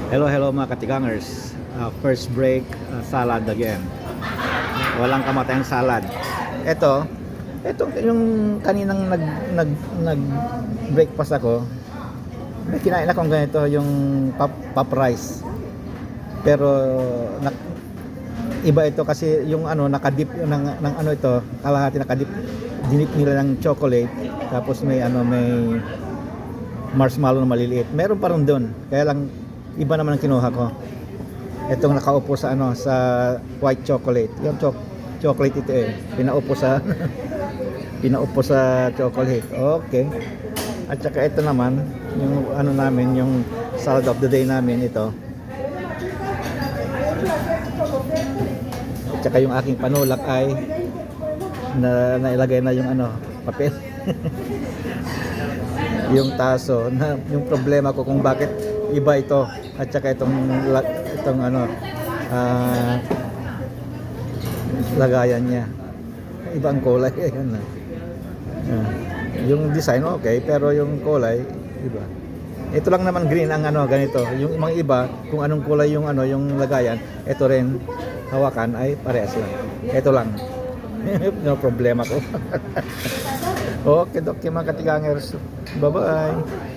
Hello mga katigangers. First break, salad again. Walang kamatayang salad. Ito yung kaninang nag breakfast ako. May kinain akong ganito yung pop rice. Pero iba ito kasi yung nakadip ng ano ito, kalahati nakadip dinip nila ng chocolate, tapos may marshmallow na maliliit. Meron pa rin doon. Kaya lang iba naman ang kinuha ko. Itong nakaupo sa sa white chocolate. Yung chocolate ito pinaupo sa pinaupo sa chocolate. Okay. At saka ito naman yung namin, yung salad of the day namin ito. At saka yung aking panulak ay nailagay na yung papel. Yung taso na yung problema ko kung bakit iba ito at saka itong lagayan niya, ibang kulay. Ayan na. Yung design okay, pero yung kulay iba. Ito lang naman green ang ganito. Yung mga iba kung anong kulay yung yung lagayan, ito rin hawakan ay parehas lang. Ito lang. No problema ko. Okay, mga katigangers. Bye-bye.